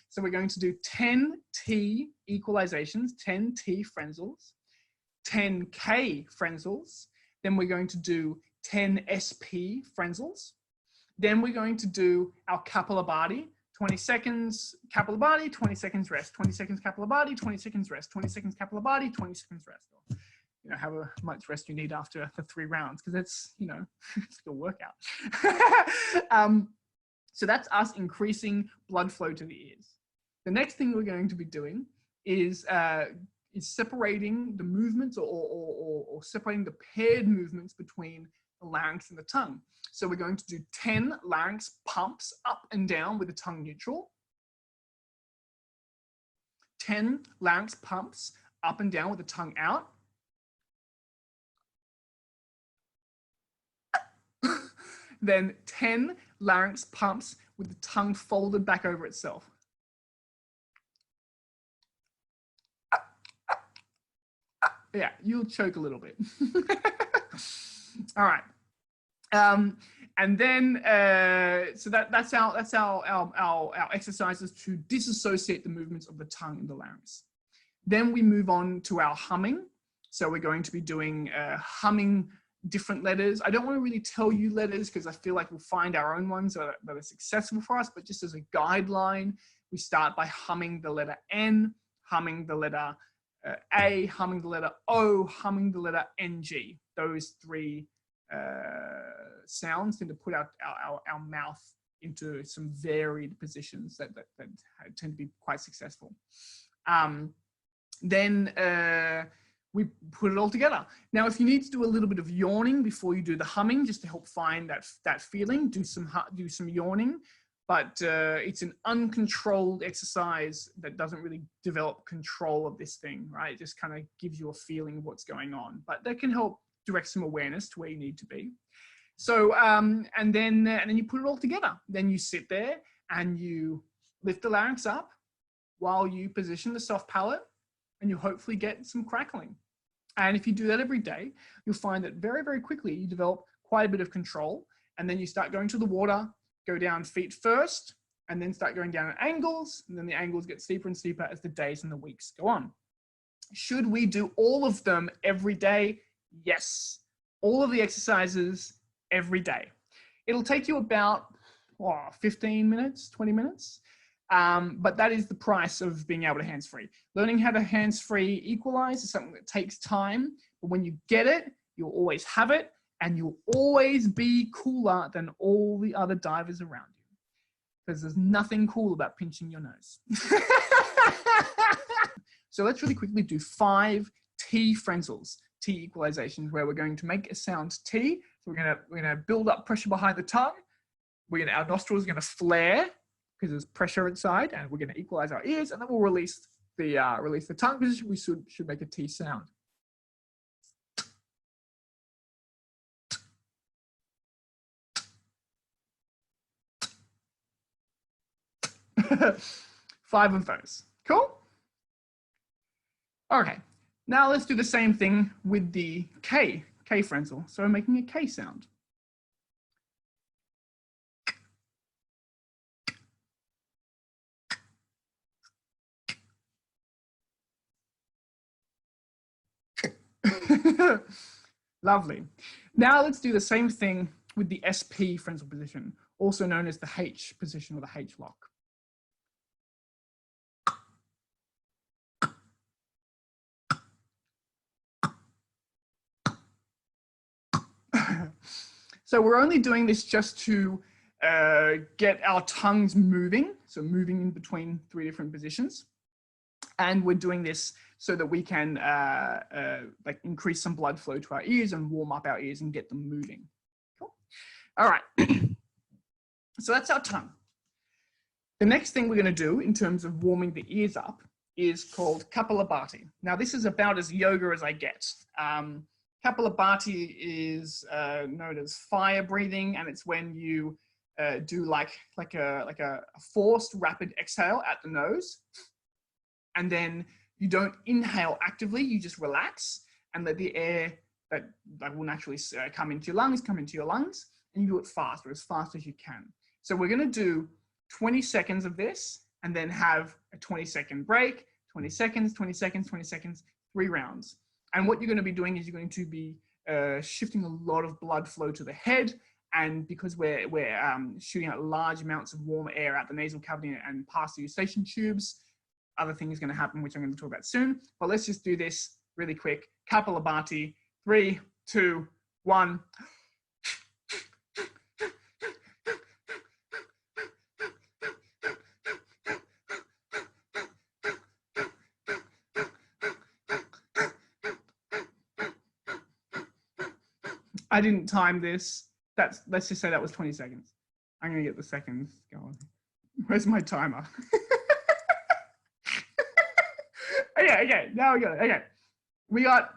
So we're going to do 10 T equalizations, 10 T Frenzels, 10 K Frenzels. Then we're going to do 10 SP Frenzels. Then we're going to do our Kapalabhati, 20 seconds Kapalabhati, 20 seconds rest, 20 seconds Kapalabhati, 20 seconds rest, 20 seconds Kapalabhati, 20 seconds rest. Or, you know, however much rest you need after the 3 rounds, because it's, you know, it's a workout. So that's us increasing blood flow to the ears. The next thing we're going to be doing is separating the movements or separating the paired movements between the larynx and the tongue. So we're going to do 10 larynx pumps up and down with the tongue neutral. 10 larynx pumps up and down with the tongue out. Then 10 larynx pumps with the tongue folded back over itself. Yeah, you'll choke a little bit. All right. And then, so that's our exercises to disassociate the movements of the tongue and the larynx. Then we move on to our humming. So we're going to be doing humming different letters. I don't want to really tell you letters because I feel like we'll find our own ones that are successful for us, but just as a guideline, we start by humming the letter N, humming the letter A, humming the letter O, humming the letter NG. Those 3 sounds tend to put our mouth into some varied positions that tend to be quite successful. Then we put it all together. Now, if you need to do a little bit of yawning before you do the humming, just to help find that feeling, do some yawning. But it's an uncontrolled exercise that doesn't really develop control of this thing, right? It just kind of gives you a feeling of what's going on. But that can help direct some awareness to where you need to be. So, and then you put it all together. Then you sit there and you lift the larynx up while you position the soft palate, and you hopefully get some crackling. And if you do that every day, you'll find that very, very quickly you develop quite a bit of control. And then you start going to the water, go down feet first, and then start going down at angles. And then the angles get steeper and steeper as the days and the weeks go on. Should we do all of them every day? Yes. All of the exercises every day. It'll take you about 15 minutes, 20 minutes. But that is the price of being able to hands-free. Learning how to hands-free equalize is something that takes time, but when you get it, you'll always have it, and you'll always be cooler than all the other divers around you. Because there's nothing cool about pinching your nose. So let's really quickly do 5 T Frenzels, T equalizations, where we're going to make a sound T. So we're gonna build up pressure behind the tongue. Our nostrils are gonna flare, because there's pressure inside, and we're going to equalize our ears, and then we'll release the tongue position. We should make a T sound. Five of those. Cool? Okay. Now let's do the same thing with the K Frenzel. So we're making a K sound. Lovely. Now let's do the same thing with the SP Frenzel position, also known as the H position or the H lock. So we're only doing this just to get our tongues moving, so moving in between 3 different positions. And we're doing this so that we can like increase some blood flow to our ears and warm up our ears and get them moving. Cool. All right. So that's our tongue. The next thing we're going to do in terms of warming the ears up is called Kapalabhati. Now this is about as yoga as I get. Kapalabhati is known as fire breathing, and it's when you do like a forced rapid exhale at the nose. And then you don't inhale actively, you just relax and let the air that will naturally come into your lungs, and you do it fast, or as fast as you can. So we're gonna do 20 seconds of this, and then have a 20-second break, 20 seconds, 20 seconds, 20 seconds, 3 rounds. And what you're going to be doing is you're going to be shifting a lot of blood flow to the head. And because we're shooting out large amounts of warm air out the nasal cavity and past the eustachian tubes, other things are going to happen, which I'm going to talk about soon. But let's just do this really quick. Kapalabhati, 3, 2, 1. I didn't time this. Let's just say that was 20 seconds. I'm going to get the seconds going. Where's my timer? Okay, now we got it. Okay. We got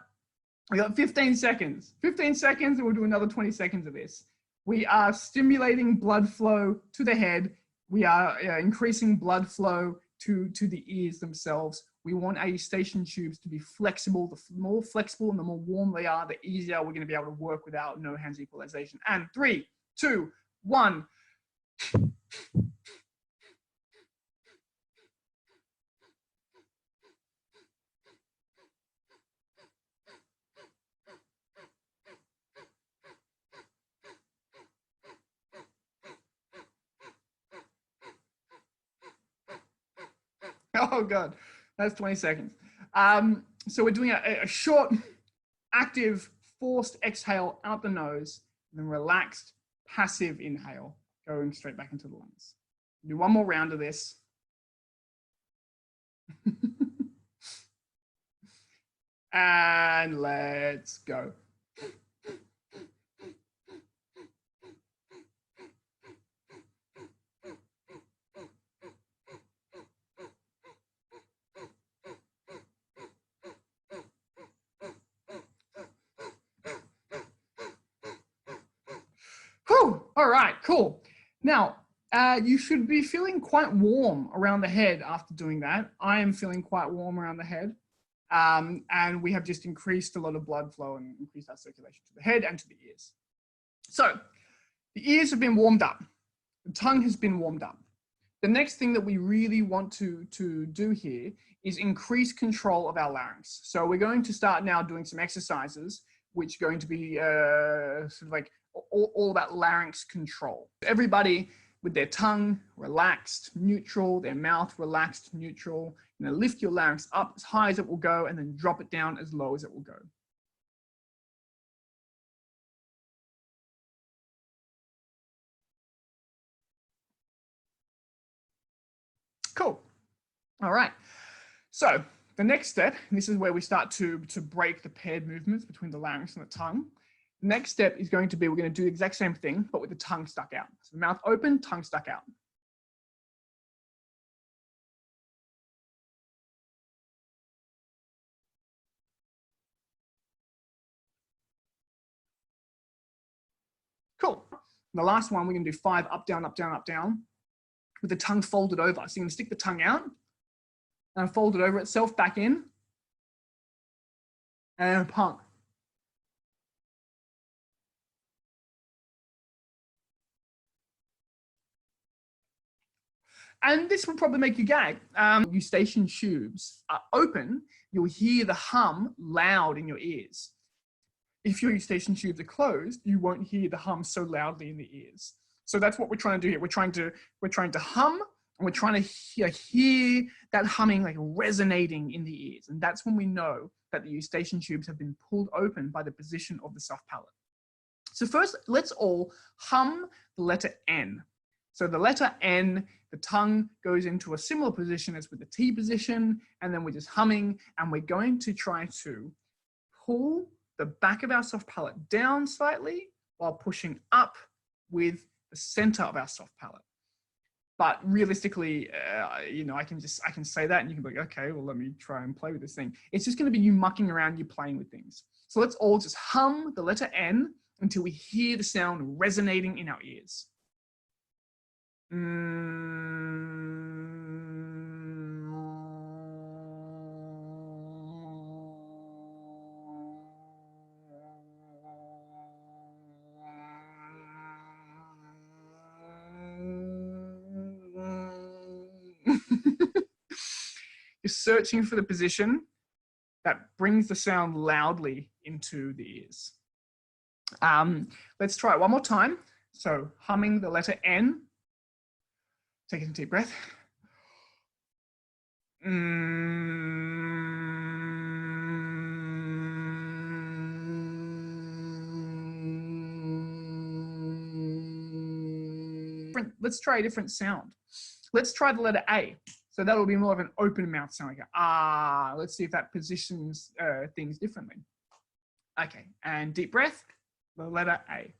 15 seconds. 15 seconds, and we'll do another 20 seconds of this. We are stimulating blood flow to the head. We are increasing blood flow to the ears themselves. We want our eustachian tubes to be flexible. The more flexible and the more warm they are, the easier we're going to be able to work without no hands equalization. And 3, 2, 1. Oh God, that's 20 seconds. So we're doing a short, active, forced exhale out the nose, and then relaxed, passive inhale, going straight back into the lungs. Do one more round of this. And let's go. Whew. All right, cool. Now, you should be feeling quite warm around the head after doing that. I am feeling quite warm around the head. And we have just increased a lot of blood flow and increased our circulation to the head and to the ears. So the ears have been warmed up. The tongue has been warmed up. The next thing that we really want to do here is increase control of our larynx. So we're going to start now doing some exercises, which are going to be sort of like all about larynx control. Everybody with their tongue relaxed, neutral, their mouth relaxed, neutral. Lift your larynx up as high as it will go and then drop it down as low as it will go. Cool. All right. So the next step, and this is where we start to break the paired movements between the larynx and the tongue. The next step is going to be, we're going to do the exact same thing, but with the tongue stuck out. So the mouth open, tongue stuck out. Cool. And the last one, we're going to do 5 up, down, up, down, up, down, with the tongue folded over. So you're going to stick the tongue out and fold it over itself back in, and punk. And this will probably make you gag. Eustachian tubes are open, you'll hear the hum loud in your ears. If your eustachian tubes are closed, you won't hear the hum so loudly in the ears. So that's what we're trying to do here. We're trying to hum, and we're trying to hear that humming like resonating in the ears. And that's when we know that the eustachian tubes have been pulled open by the position of the soft palate. So first, let's all hum the letter N. So the letter N, the tongue goes into a similar position as with the T position, and then we're just humming, and we're going to try to pull the back of our soft palate down slightly while pushing up with the center of our soft palate. But realistically, I can say that, and you can be like, okay, well, let me try and play with this thing. It's just going to be you mucking around, you playing with things. So let's all just hum the letter N until we hear the sound resonating in our ears. You're searching for the position that brings the sound loudly into the ears. Let's try it one more time. So humming the letter N. Take a deep breath. Let's try a different sound. Let's try the letter A. So that will be more of an open mouth sound, like ah. Let's see if that positions things differently. Okay, and deep breath, the letter A.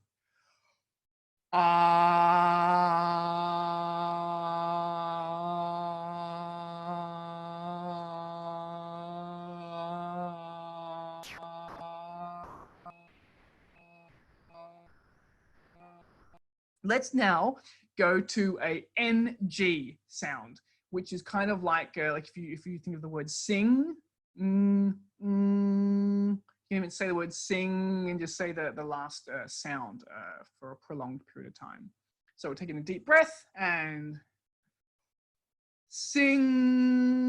Let's now go to a NG sound, which is kind of like if you think of the word sing, you can even say the word sing and just say the last sound for a prolonged period of time. So we're taking a deep breath and sing.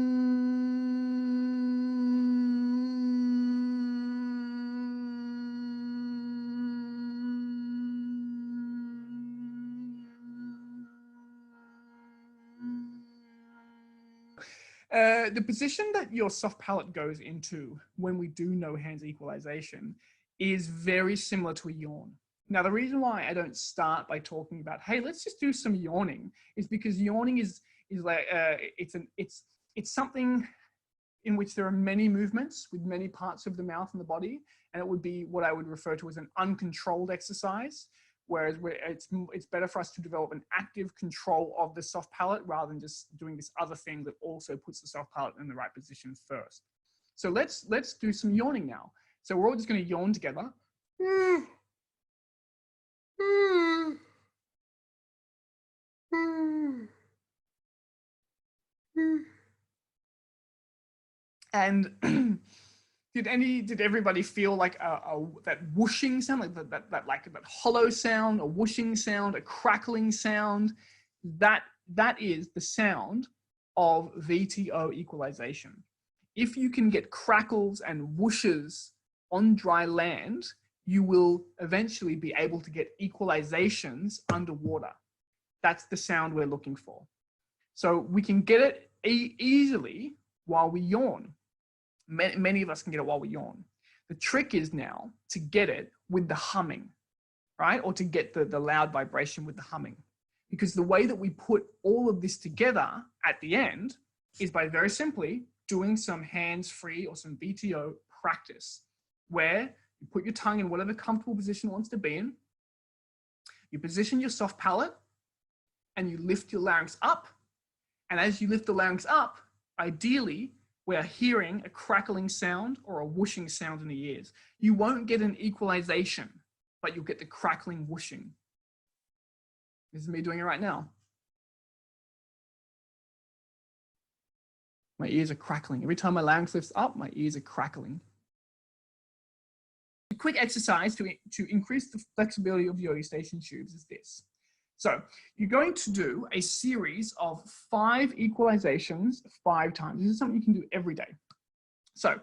The position that your soft palate goes into when we do no hands equalization is very similar to a yawn. Now, the reason why I don't start by talking about, hey, let's just do some yawning, is because yawning is like it's something in which there are many movements with many parts of the mouth and the body, and it would be what I would refer to as an uncontrolled exercise. Whereas it's better for us to develop an active control of the soft palate rather than just doing this other thing that also puts the soft palate in the right position first. So let's do some yawning now. So we're all just going to yawn together. And did everybody feel like that whooshing sound, like that hollow sound, a whooshing sound, a crackling sound? That is the sound of VTO equalization. If you can get crackles and whooshes on dry land, you will eventually be able to get equalizations underwater. That's the sound we're looking for. So we can get it easily while we yawn. Many of us can get it while we yawn. The trick is now to get it with the humming, right? Or to get the loud vibration with the humming. Because the way that we put all of this together at the end is by very simply doing some hands-free or some VTO practice, where you put your tongue in whatever comfortable position it wants to be in, you position your soft palate, and you lift your larynx up. And as you lift the larynx up, ideally, we are hearing a crackling sound or a whooshing sound in the ears. You won't get an equalization, but you'll get the crackling whooshing. This is me doing it right now. My ears are crackling. Every time my larynx lifts up, my ears are crackling. A quick exercise to increase the flexibility of your eustachian tubes is this. So you're going to do a series of 5 equalizations 5 times. This is something you can do every day. So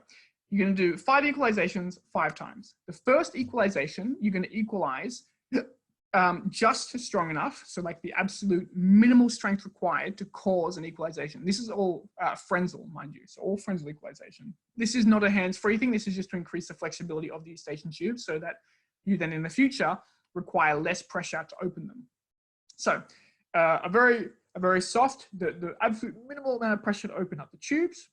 you're going to do 5 equalizations 5 times. The first equalization, you're going to equalize just strong enough. So like the absolute minimal strength required to cause an equalization. This is all Frenzel, mind you. So all Frenzel equalization. This is not a hands-free thing. This is just to increase the flexibility of the eustachian tubes so that you then in the future require less pressure to open them. So a very soft, the absolute minimal amount of pressure to open up the tubes.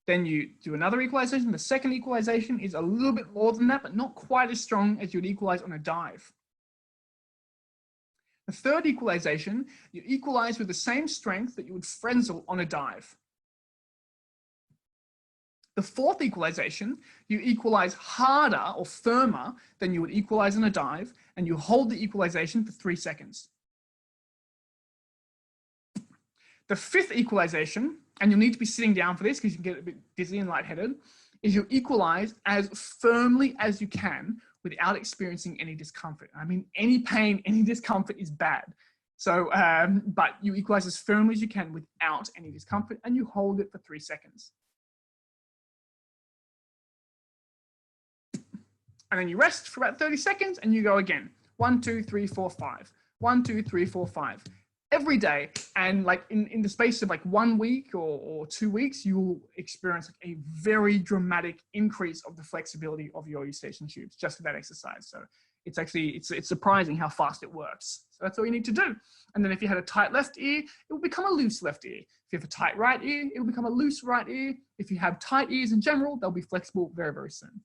Then you do another equalization. The second equalization is a little bit more than that, but not quite as strong as you'd equalize on a dive. The third equalization, you equalize with the same strength that you would Frenzel on a dive. The fourth equalization, you equalize harder or firmer than you would equalize on a dive, and you hold the equalization for 3 seconds. The fifth equalization, and you'll need to be sitting down for this because you can get a bit dizzy and lightheaded, is you equalize as firmly as you can without experiencing any discomfort. I mean, any pain, any discomfort is bad. So, but you equalize as firmly as you can without any discomfort, and you hold it for 3 seconds. And then you rest for about 30 seconds and you go again. 1, 2, 3, 4, 5. 1, 2, 3, 4, 5. Every day. And like in the space of like 1 week or 2 weeks, you will experience like a very dramatic increase of the flexibility of your Eustachian tubes just with that exercise. So it's actually, it's surprising how fast it works. So that's all you need to do. And then if you had a tight left ear, it will become a loose left ear. If you have a tight right ear, it will become a loose right ear. If you have tight ears in general, they'll be flexible very, very soon.